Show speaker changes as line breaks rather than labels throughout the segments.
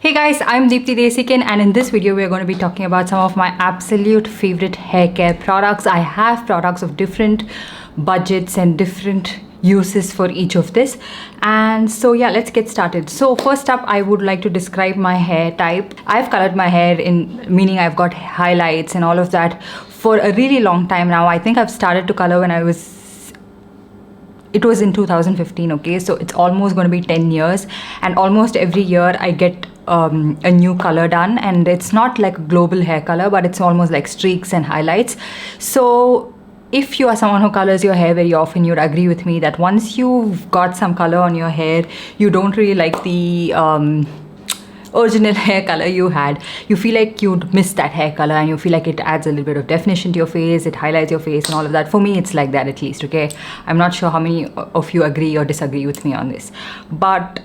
Hey guys, I'm Deepthi Desikan, and in this video we're going to be talking about some of my absolute favorite hair care products. I have products of different budgets and different uses for each of this, and so yeah, let's get started. So first up, I would like to describe my hair type. I've colored my hair meaning I've got highlights and all of that for a really long time now. I think I've started to color when it was in 2015, okay, so it's almost going to be 10 years, and almost every year I get a new color done, and it's not like a global hair color, but it's almost like streaks and highlights. So if you are someone who colors your hair very often, you'd agree with me that once you've got some color on your hair, you don't really like the original hair color you had. You feel like you'd miss that hair color, and you feel like it adds a little bit of definition to your face, it highlights your face and all of that. For me, it's like that, at least, okay? I'm not sure how many of you agree or disagree with me on this, but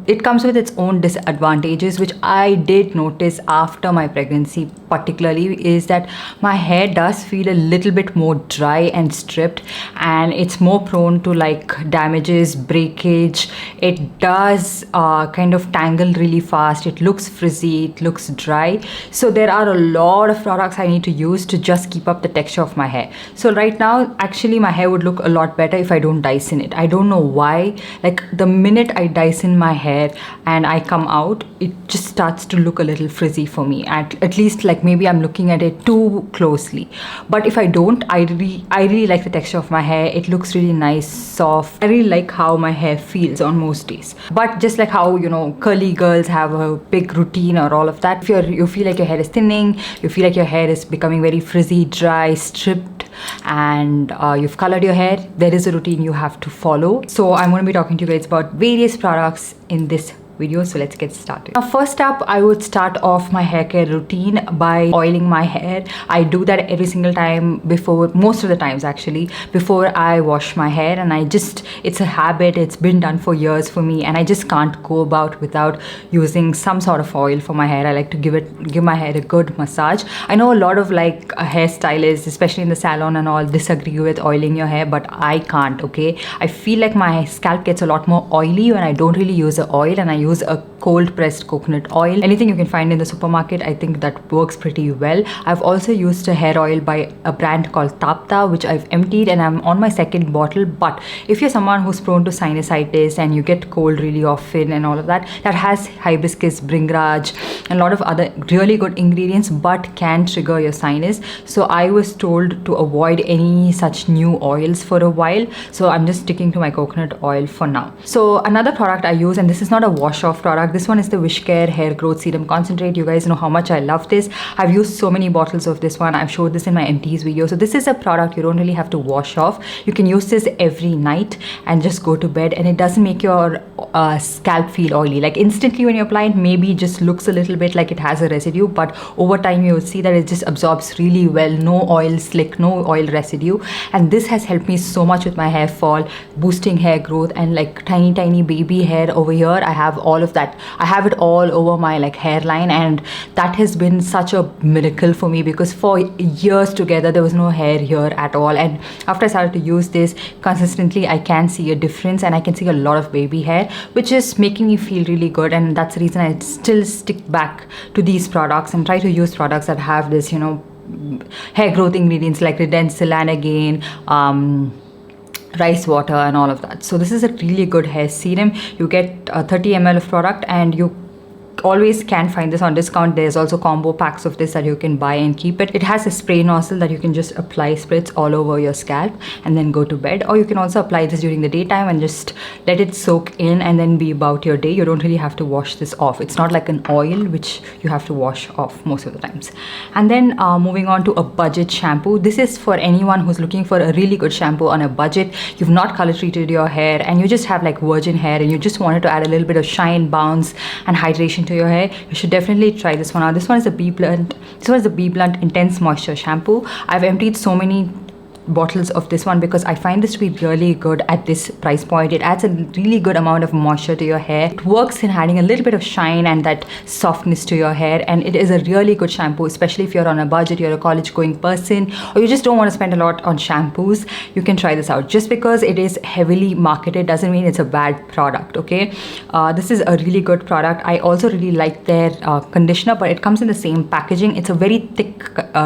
it comes with its own disadvantages, which I did notice after my pregnancy particularly, is that my hair does feel a little bit more dry and stripped, and it's more prone to like damages, breakage. It does kind of tangle really fast. It looks frizzy, it looks dry. So there are a lot of products I need to use to just keep up the texture of my hair. So right now, actually my hair would look a lot better if I don't Dyson it. I don't know why. Like the minute I Dyson my hair and I come out, it just starts to look a little frizzy for me. At least like maybe I'm looking at it too closely. But if I don't, I really like the texture of my hair. It looks really nice, soft. I really like how my hair feels on most days. But just like how, you know, curly girls have a big routine or all of that, if you feel like your hair is thinning, you feel like your hair is becoming very frizzy, dry, stripped, and you've colored your hair, there is a routine you have to follow. So I'm going to be talking to you guys about various products in this video, so let's get started. Now first up, I would start off my hair care routine by oiling my hair. I do that every single time most of the times actually, before I wash my hair, and it's a habit. It's been done for years for me, and I just can't go about without using some sort of oil for my hair. I like to give my hair a good massage. I know a lot of like hairstylists, especially in the salon and all, disagree with oiling your hair, but I can't, okay? I feel like my scalp gets a lot more oily when I don't really use the oil, and I use a cold pressed coconut oil. Anything you can find in the supermarket, I think that works pretty well. I've also used a hair oil by a brand called Tapta, which I've emptied, and I'm on my second bottle. But if you're someone who's prone to sinusitis and you get cold really often and all of that, that has hibiscus, bringraj, and a lot of other really good ingredients, but can trigger your sinus. So I was told to avoid any such new oils for a while. So I'm just sticking to my coconut oil for now. So another product I use, and this is not a wash off product, this one is the Wishcare hair growth serum concentrate. You guys know how much I love this. I've used so many bottles of this one. I've showed this in my empties video. So this is a product you don't really have to wash off. You can use this every night and just go to bed, and it doesn't make your scalp feel oily. Like instantly when you apply it, maybe it just looks a little bit like it has a residue, but over time you will see that it just absorbs really well. No oil slick, no oil residue, and this has helped me so much with my hair fall, boosting hair growth, and like tiny baby hair over here. I have all of that. I have it all over my like hairline, and that has been such a miracle for me, because for years together there was no hair here at all, and after I started to use this consistently, I can see a difference, and I can see a lot of baby hair, which is making me feel really good. And that's the reason I still stick back to these products and try to use products that have this, you know, hair growth ingredients like Redensil, and again rice water and all of that. So this is a really good hair serum. You get 30 ml of product, and you always can find this on discount. There's also combo packs of this that you can buy and keep it. It has a spray nozzle that you can just apply spritz all over your scalp and then go to bed, or you can also apply this during the daytime and just let it soak in and then be about your day. You don't really have to wash this off. It's not like an oil which you have to wash off most of the times. And then moving on to a budget shampoo. This is for anyone who's looking for a really good shampoo on a budget. You've not color treated your hair, and you just have like virgin hair, and you just wanted to add a little bit of shine, bounce, and hydration to your hair. You should definitely try this one out. This one is the BBlunt. This one is the BBlunt Intense Moisture Shampoo. I've emptied so many bottles of this one because I find this to be really good at this price point. It adds a really good amount of moisture to your hair. It works in adding a little bit of shine and that softness to your hair, and it is a really good shampoo, especially if you're on a budget, you're a college going person, or you just don't want to spend a lot on shampoos. You can try this out. Just because it is heavily marketed doesn't mean it's a bad product, okay? This is a really good product. I also really like their conditioner, but it comes in the same packaging. It's a very thick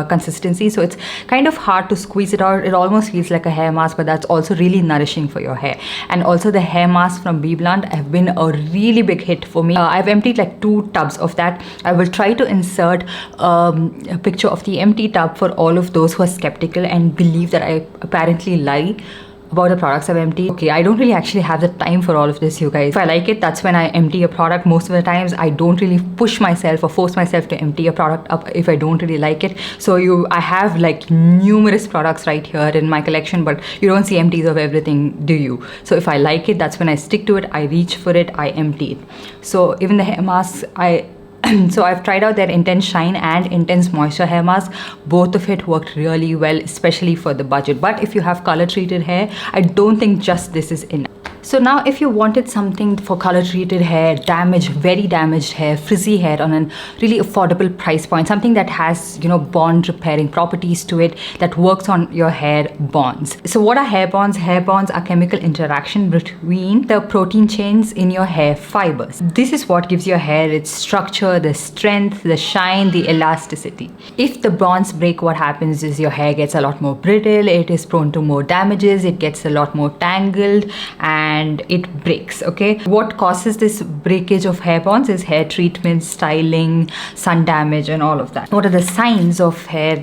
consistency, so it's kind of hard to squeeze it out. It almost feels like a hair mask, but that's also really nourishing for your hair. And also the hair mask from BBlunt have been a really big hit for me. I've emptied like 2 tubs of that. I will try to insert a picture of the empty tub for all of those who are skeptical and believe that I apparently lie about the products I've emptied. Okay, I don't really actually have the time for all of this, you guys. If I like it, that's when I empty a product. Most of the times I don't really push myself or force myself to empty a product up if I don't really like it. So I have like numerous products right here in my collection, but you don't see empties of everything, do you? So if I like it, that's when I stick to it, I reach for it, I empty it. So even the hair masks, so I've tried out their Intense Shine and Intense Moisture hair mask. Both of it worked really well, especially for the budget. But if you have color treated hair, I don't think just this is enough. So now if you wanted something for color treated hair, very damaged hair, frizzy hair on a really affordable price point, something that has, you know, bond repairing properties to it, that works on your hair bonds. So what are hair bonds? Hair bonds are chemical interaction between the protein chains in your hair fibers. This is what gives your hair its structure, the strength, the shine, the elasticity. If the bonds break, what happens is your hair gets a lot more brittle, it is prone to more damages, it gets a lot more tangled, and it breaks, okay? What causes this breakage of hair bonds is hair treatment, styling, sun damage, and all of that. What are the signs of hair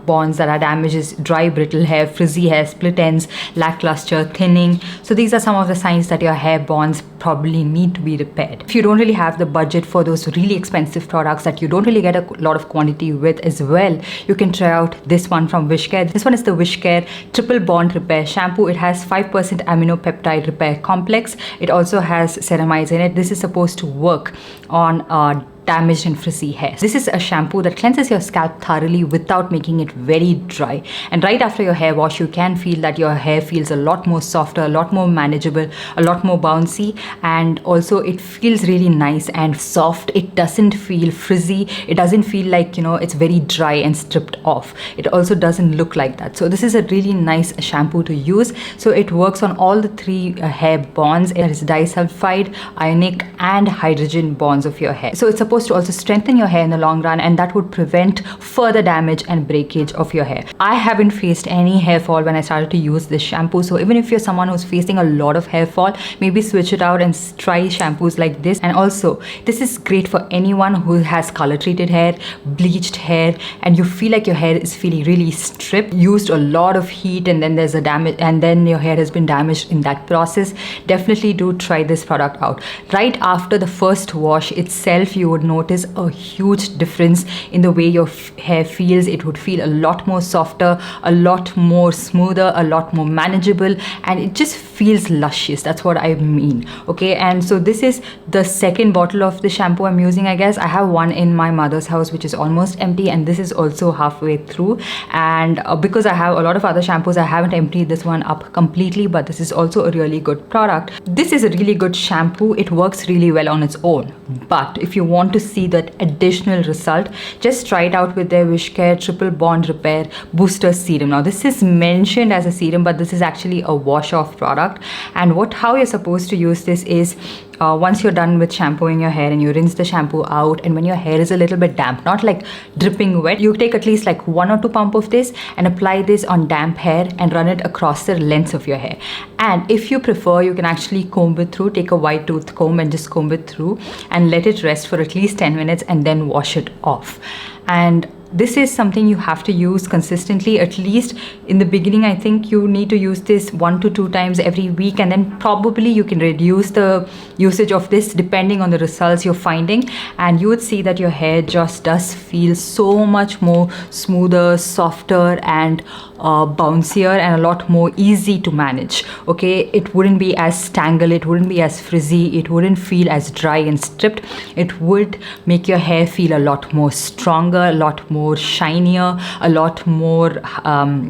bonds that are damaged is dry, brittle hair, frizzy hair, split ends, lackluster, thinning. So these are some of the signs that your hair bonds probably need to be repaired. If you don't really have the budget for those really expensive products that you don't really get a lot of quantity with as well, you can try out this one from Wishcare. This one is the Wishcare Triple Bond Repair Shampoo. It has 5% amino peptide repair complex. It also has ceramides in it. This is supposed to work on damaged and frizzy hair. This is a shampoo that cleanses your scalp thoroughly without making it very dry. And right after your hair wash, you can feel that your hair feels a lot more softer, a lot more manageable, a lot more bouncy, and also it feels really nice and soft. It doesn't feel frizzy. It doesn't feel like, you know, it's very dry and stripped off. It also doesn't look like that. So this is a really nice shampoo to use. So it works on all the 3 hair bonds. It is disulfide, ionic, and hydrogen bonds of your hair. So it's supposed to also strengthen your hair in the long run, and that would prevent further damage and breakage of your hair. I haven't faced any hair fall when I started to use this shampoo. So even if you're someone who's facing a lot of hair fall, maybe switch it out and try shampoos like this. And also this is great for anyone who has color treated hair, bleached hair, and you feel like your hair is feeling really stripped, used a lot of heat, and then there's a damage, and then your hair has been damaged in that process. Definitely do try this product out. Right after the first wash itself, you would notice a huge difference in the way your hair feels. It would feel a lot more softer, a lot more smoother, a lot more manageable, and it just feels luscious. That's what I mean, okay? And so this is the second bottle of the shampoo I'm using, I guess. I have one in my mother's house which is almost empty, and this is also halfway through. And because I have a lot of other shampoos, I haven't emptied this one up completely, but this is also a really good product. This is a really good shampoo. It works really well on its own, but if you want to see that additional result, just try it out with their Wishcare Triple Bond Repair Booster Serum. Now this is mentioned as a serum, but this is actually a wash off product. And how you're supposed to use this is once you're done with shampooing your hair and you rinse the shampoo out, and when your hair is a little bit damp, not like dripping wet, you take at least like 1 or 2 pumps of this and apply this on damp hair and run it across the length of your hair. And if you prefer, you can actually comb it through, take a wide tooth comb and just comb it through and let it rest for at least 10 minutes and then wash it off. And this is something you have to use consistently. At least in the beginning, I think you need to use this 1 to 2 times every week, and then probably you can reduce the usage of this depending on the results you're finding, and you would see that your hair just does feel so much more smoother, softer, and bouncier, and a lot more easy to manage. Okay, it wouldn't be as tangled, it wouldn't be as frizzy, it wouldn't feel as dry and stripped. It would make your hair feel a lot more stronger, a lot more more shinier, a lot more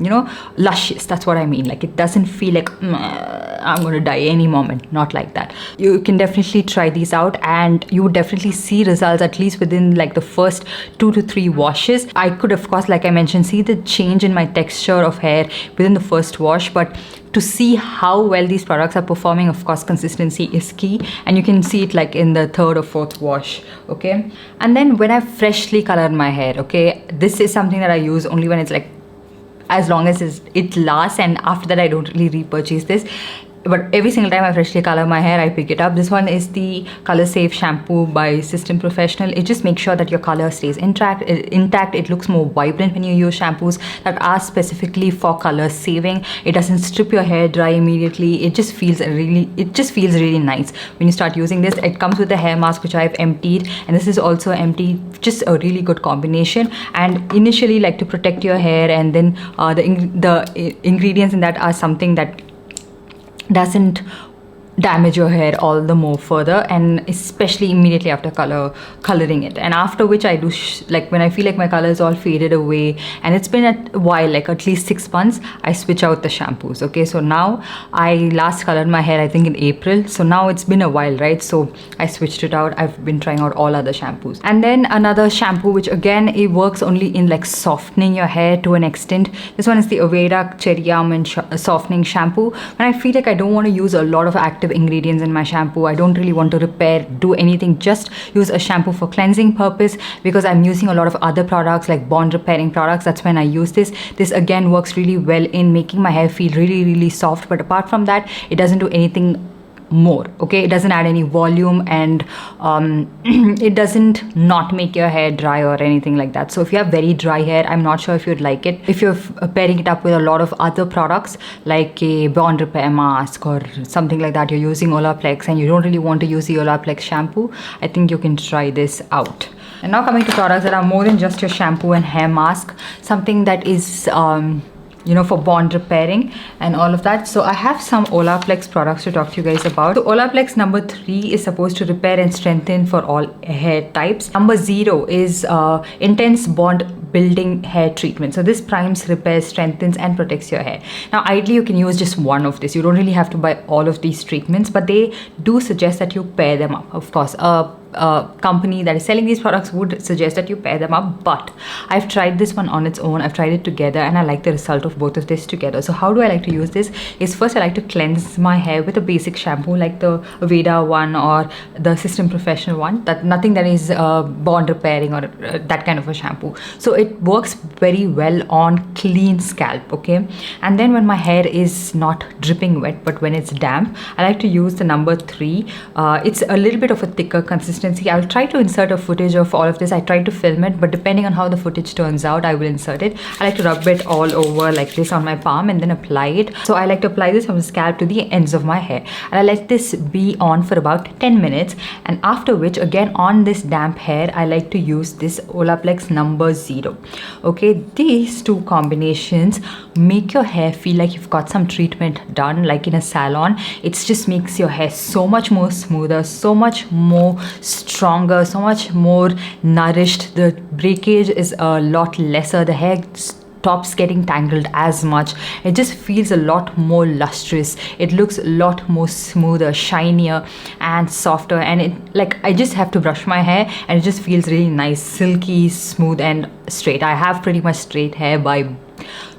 you know, luscious. That's what I mean. Like, it doesn't feel like I'm gonna die any moment. Not like that. You can definitely try these out, and you would definitely see results at least within like the first 2 to 3 washes. I could, of course, like I mentioned, see the change in my texture of hair within the first wash, but to see how well these products are performing, of course, consistency is key, and you can see it like in the 3rd or 4th wash. Okay, and then when I freshly colored my hair, okay, this is something that I use only when it's like, as long as it lasts, and after that I don't really repurchase this. But every single time I freshly color my hair, I pick it up. This one is the Color Save shampoo by System Professional. It just makes sure that your color stays intact. It looks more vibrant when you use shampoos that are specifically for color saving. It doesn't strip your hair dry immediately. It just feels really nice when you start using this. It comes with a hair mask which I've emptied, and this is also empty. Just a really good combination. And initially, like, to protect your hair, and then the ingredients in that are something that doesn't damage your hair all the more further, and especially immediately after coloring it. And after which I do like, when I feel like my color is all faded away and it's been a while, like at least 6 months, I switch out the shampoos. Okay, so now I last colored my hair I think in April, so now it's been a while, right? So I switched it out. I've been trying out all other shampoos. And then another shampoo which again, it works only in like softening your hair to an extent. This one is the Aveda Cherry Almond softening shampoo. When I feel like I don't want to use a lot of active ingredients in my shampoo, I don't really want to repair, do anything, just use a shampoo for cleansing purpose, because I'm using a lot of other products like bond repairing products. That's when I use this. This again works really well in making my hair feel really soft, but apart from that, it doesn't do anything more. Okay, it doesn't add any volume, and it doesn't not make your hair dry or anything like that. So if you have very dry hair, I'm not sure if you'd like it. If you're pairing it up with a lot of other products like a bond repair mask or something like that, you're using Olaplex and you don't really want to use the Olaplex shampoo, I think you can try this out. And now coming to products that are more than just your shampoo and hair mask, something that is you know, for bond repairing and all of that. So I have some Olaplex products to talk to you guys about. So Olaplex number 3 is supposed to repair and strengthen for all hair types. Number 0 is intense bond building hair treatment. So this primes, repairs, strengthens and protects your hair. Now ideally you can use just one of this. You don't really have to buy all of these treatments, but they do suggest that you pair them up. Of course, a company that is selling these products would suggest that you pair them up, but I've tried this one on its own. I've tried it together and I like the result of both of this together. So how do I like to use this is, first I like to cleanse my hair with a basic shampoo like the Aveda one or the System Professional one, that nothing that is bond repairing or that kind of a shampoo. So it works very well on clean scalp. Okay, and then when my hair is not dripping wet but when it's damp, I like to use the number 3. It's a little bit of a thicker consistency. I'll try to insert a footage of all of this. I tried to film it, but depending on how the footage turns out, I will insert it. I like to rub it all over like this on my palm and then apply it. So I like to apply this from the scalp to the ends of my hair, and I let this be on for about 10 minutes, and after which again on this damp hair I like to use this Olaplex number 0. Okay, these two combinations make your hair feel like you've got some treatment done like in a salon. It just makes your hair so much more smoother, so much more stronger, so much more nourished. The breakage is a lot lesser. The hair stops getting tangled as much. It just feels a lot more lustrous. It looks a lot more smoother, shinier and softer, and it, like, I just have to brush my hair and it just feels really nice, silky, smooth and straight. I have pretty much straight hair by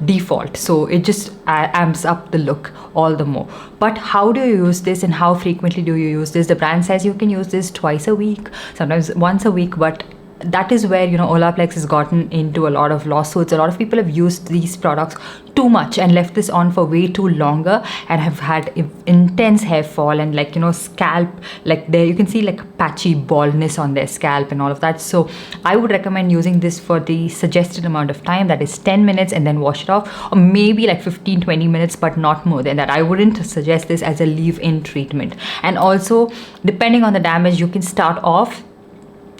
default, so it just amps up the look all the more. But how do you use this and how frequently do you use this? The brand says you can use this twice a week, sometimes once a week, but that is where, you know, Olaplex has gotten into a lot of lawsuits. A lot of people have used these products too much and left this on for way too longer and have had intense hair fall and, like, you know, scalp, like there you can see like patchy baldness on their scalp and all of that. So I would recommend using this for the suggested amount of time, that is 10 minutes, and then wash it off, or maybe like 15-20 minutes, but not more than that. I wouldn't suggest this as a leave-in treatment. And also, depending on the damage, you can start off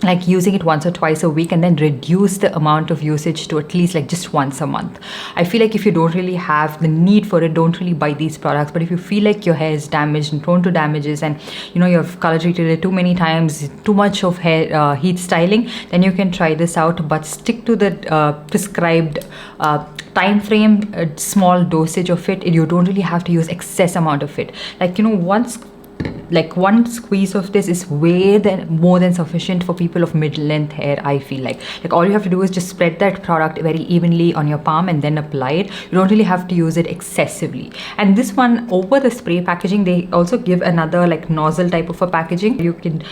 like using it once or twice a week, and then reduce the amount of usage to at least like just once a month. I feel like if you don't really have the need for it, don't really buy these products. But if you feel like your hair is damaged and prone to damages, and you know you've color treated it too many times, too much of hair heat styling, then you can try this out. But stick to the prescribed time frame, a small dosage of it. You don't really have to use excess amount of it. Like, you know, one squeeze of this is more than sufficient for people of mid-length hair. I feel like all you have to do is just spread that product very evenly on your palm and then apply it. You don't really have to use it excessively. And this one, over the spray packaging, they also give another like nozzle type of a packaging. You can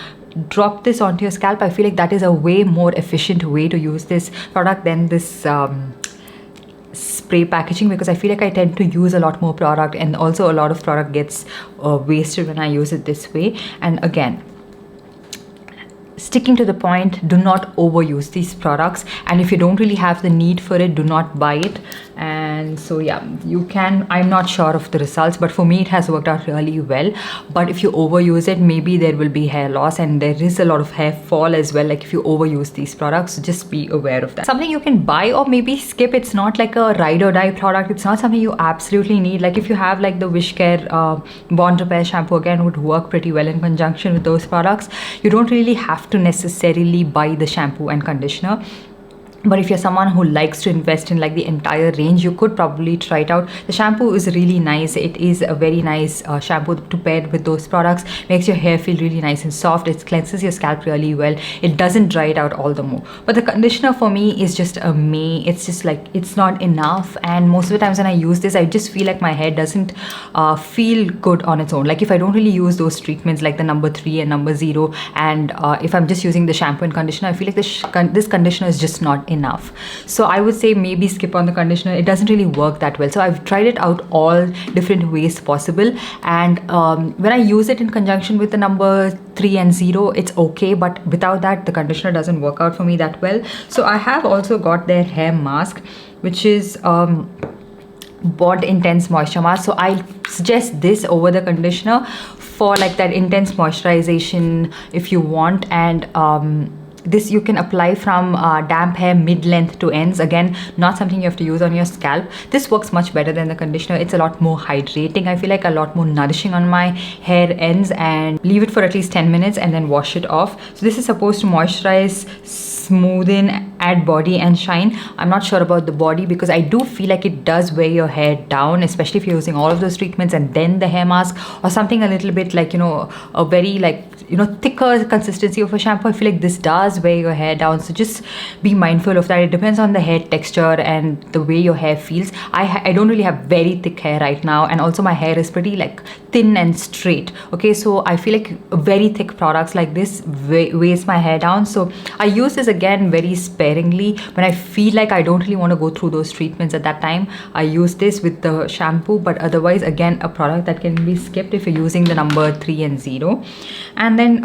drop this onto your scalp. I feel like that is a way more efficient way to use this product than this spray packaging, because I feel like I tend to use a lot more product, and also a lot of product gets wasted when I use it this way. And again, sticking to the point, do not overuse these products, and if you don't really have the need for it, do not buy it. And so yeah, you can, I'm not sure of the results, but for me it has worked out really well. But if you overuse it, maybe there will be hair loss, and there is a lot of hair fall as well, like if you overuse these products. So just be aware of that. Something you can buy or maybe skip. It's not like a ride or die product. It's not something you absolutely need. Like if you have like the Wishcare bond repair shampoo, again, would work pretty well in conjunction with those products. You don't really have to necessarily buy the shampoo and conditioner. But if you're someone who likes to invest in like the entire range, you could probably try it out. The shampoo is really nice. It is a very nice shampoo to pair with those products. Makes your hair feel really nice and soft. It cleanses your scalp really well. It doesn't dry it out all the more. But the conditioner for me is just a meh. It's just like, it's not enough. And most of the times when I use this, I just feel like my hair doesn't feel good on its own. Like if I don't really use those treatments like the number 3 and number 0, and if I'm just using the shampoo and conditioner, I feel like this conditioner is just not enough. So I would say maybe skip on the conditioner. It doesn't really work that well. So I've tried it out all different ways possible, and when I use it in conjunction with the number 3 and 0, it's okay, but without that the conditioner doesn't work out for me that well. So I have also got their hair mask, which is Bond Intense Moisture Mask. So I suggest this over the conditioner for like that intense moisturization if you want. And this you can apply from damp hair mid-length to ends. Again, not something you have to use on your scalp. This works much better than the conditioner. It's a lot more hydrating. I feel like a lot more nourishing on my hair ends, and leave it for at least 10 minutes and then wash it off. So this is supposed to moisturize, smoothen, add body and shine. I'm not sure about the body, because I do feel like it does weigh your hair down, especially if you're using all of those treatments and then the hair mask or something a little bit like, you know, a very like, you know, thicker consistency of a shampoo. I feel like this does weigh your hair down. So just be mindful of that. It depends on the hair texture and the way your hair feels. I don't really have very thick hair right now, and also my hair is pretty like thin and straight. Okay, so I feel like very thick products like this weighs my hair down. So I use this again very sparingly when I feel like I don't really want to go through those treatments at that time. I use this with the shampoo, but otherwise again a product that can be skipped if you're using the number 3 and 0. And then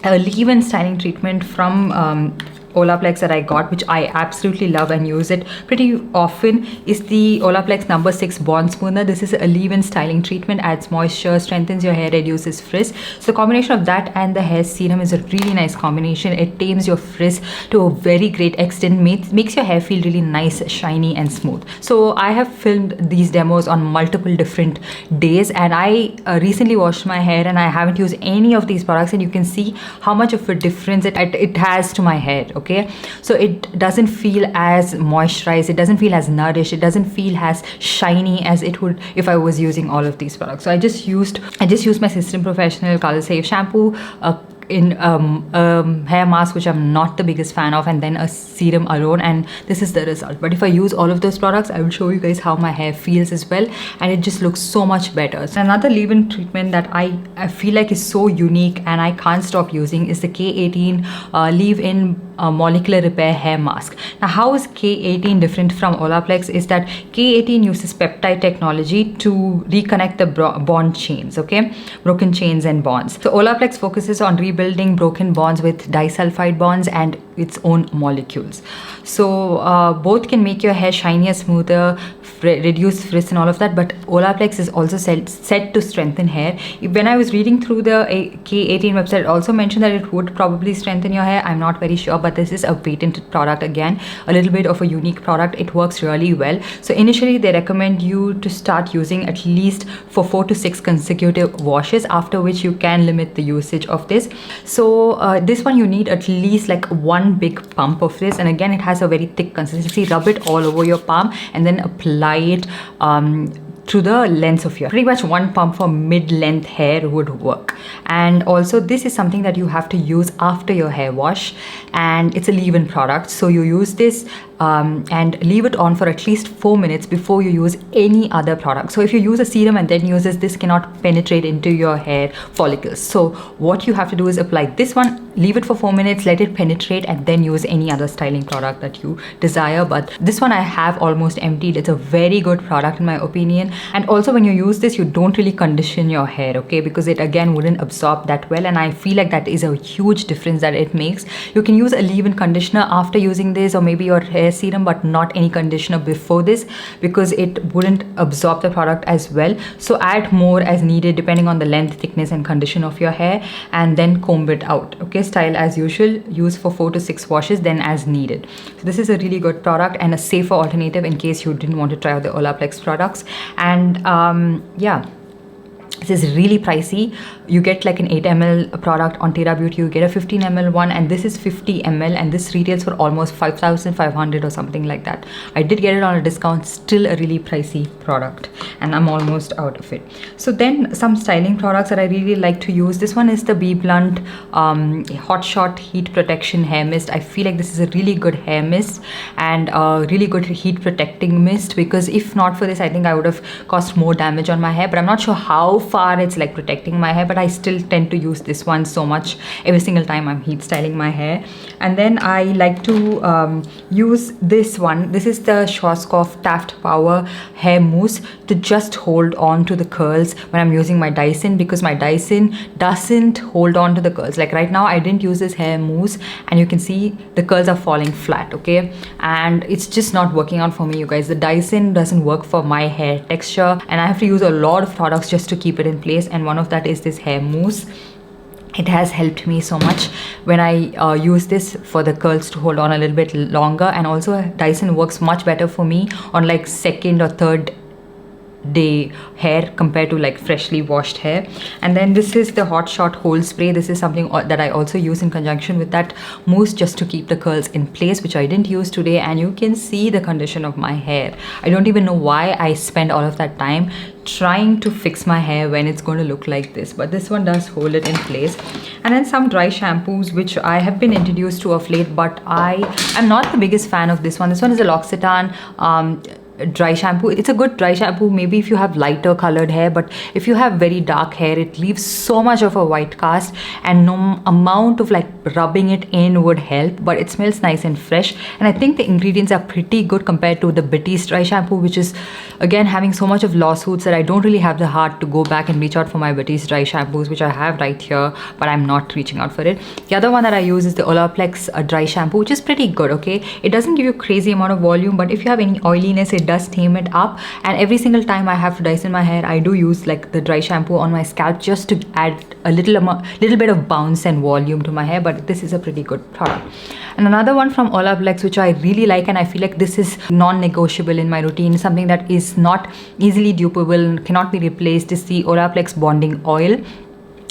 a leave-in styling treatment from Olaplex that I got, which I absolutely love and use it pretty often, is the Olaplex number 6 Bond Smoother. This is a leave-in styling treatment, adds moisture, strengthens your hair, reduces frizz. So the combination of that and the hair serum is a really nice combination. It tames your frizz to a very great extent, makes your hair feel really nice, shiny and smooth. So I have filmed these demos on multiple different days, and I recently washed my hair and I haven't used any of these products, and you can see how much of a difference it has to my hair. Okay, so it doesn't feel as moisturized, it doesn't feel as nourished, it doesn't feel as shiny as it would if I was using all of these products. So I just used my System Professional Color Save shampoo, in hair mask, which I'm not the biggest fan of, and then a serum alone, and this is the result. But if I use all of those products, I will show you guys how my hair feels as well, and it just looks so much better. So another leave-in treatment that I feel like is so unique and I can't stop using is the K18 leave-in molecular repair hair mask. Now, how is K18 different from Olaplex is that K18 uses peptide technology to reconnect the bond chains, okay, broken chains and bonds. So Olaplex focuses on rebuilding broken bonds with disulfide bonds, and its own molecules. So both can make your hair shinier, smoother, reduce frizz and all of that, but Olaplex is also set to strengthen hair. When I was reading through the K18 website, it also mentioned that it would probably strengthen your hair. I'm not very sure, but this is a patented product, again a little bit of a unique product. It works really well. So initially they recommend you to start using at least for 4 to 6 consecutive washes, after which you can limit the usage of this. So this one you need at least like one big pump of this, and again it has a very thick consistency. Rub it all over your palm and then apply it to the length of your, pretty much one pump for mid-length hair would work. And also this is something that you have to use after your hair wash, and it's a leave-in product, so you use this and leave it on for at least 4 minutes before you use any other product. So if you use a serum and then use this cannot penetrate into your hair follicles. So what you have to do is apply this one, leave it for 4 minutes, let it penetrate, and then use any other styling product that you desire. But this one I have almost emptied. It's a very good product in my opinion. And also when you use this, you don't really condition your hair, okay, because it again wouldn't absorb that well, and I feel like that is a huge difference that it makes. You can use a leave-in conditioner after using this, or maybe your hair serum, but not any conditioner before this, because it wouldn't absorb the product as well. So add more as needed depending on the length, thickness and condition of your hair, and then comb it out, okay. Style as usual, use for 4 to 6 washes, then as needed. So this is a really good product and a safer alternative in case you didn't want to try out the Olaplex products. And yeah, this is really pricey. You get like an 8 ml product on Terra Beauty, you get a 15 ml one, and this is 50 ml, and this retails for almost 5,500 or something like that. I did get it on a discount, still a really pricey product, and I'm almost out of it. So then some styling products that I really like to use. This one is the BBlunt Hot Shot Heat Protection Hair Mist. I feel like this is a really good hair mist and a really good heat protecting mist, because if not for this, I think I would have caused more damage on my hair. But I'm not sure how far it's like protecting my hair, but I still tend to use this one so much every single time I'm heat styling my hair. And then I like to use this one. This is the Schwarzkopf Taft Power Hair Mousse to just hold on to the curls when I'm using my Dyson, because my Dyson doesn't hold on to the curls. Like right now I didn't use this hair mousse and you can see the curls are falling flat, okay, and it's just not working out for me, you guys. The Dyson doesn't work for my hair texture, and I have to use a lot of products just to keep it in place, and one of that is this hair mousse. It has helped me so much when I use this for the curls to hold on a little bit longer. And also Dyson works much better for me on like 2nd or 3rd day hair compared to like freshly washed hair. And then this is the Hot Shot Hold Spray. This is something that I also use in conjunction with that mousse just to keep the curls in place, which I didn't use today, and you can see the condition of my hair. I don't even know why I spend all of that time trying to fix my hair when it's going to look like this, but this one does hold it in place. And then some dry shampoos which I have been introduced to of late, but I am not the biggest fan of this one. This one is a L'Occitane dry shampoo. It's a good dry shampoo maybe if you have lighter colored hair, but if you have very dark hair, it leaves so much of a white cast, and no amount of like rubbing it in would help. But it smells nice and fresh, and I think the ingredients are pretty good compared to the Betty's dry shampoo, which is again having so much of lawsuits that I don't really have the heart to go back and reach out for my Betty's dry shampoos, which I have right here, but I'm not reaching out for it. The other one that I use is the Olaplex dry shampoo, which is pretty good, okay. It doesn't give you crazy amount of volume, but if you have any oiliness, it does tame it up. And every single time I have to Dyson my hair, I do use like the dry shampoo on my scalp just to add a little bit of bounce and volume to my hair. But this is a pretty good product. And another one from Olaplex which I really like, and I feel like this is non-negotiable in my routine, something that is not easily dupable, cannot be replaced, is the Olaplex bonding oil.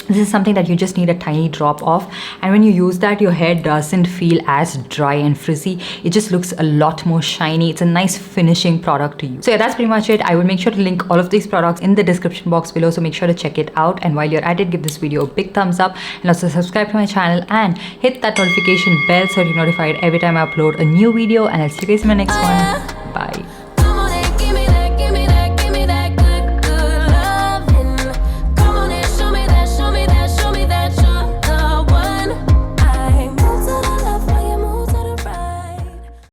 This is something that you just need a tiny drop of, and when you use that, your hair doesn't feel as dry and frizzy. It just looks a lot more shiny. It's a nice finishing product to use. So yeah, that's pretty much it. I will make sure to link all of these products in the description box below, so make sure to check it out. And while you're at it, give this video a big thumbs up, and also subscribe to my channel and hit that notification bell so you're notified every time I upload a new video. And I'll see you guys in my next one. Bye.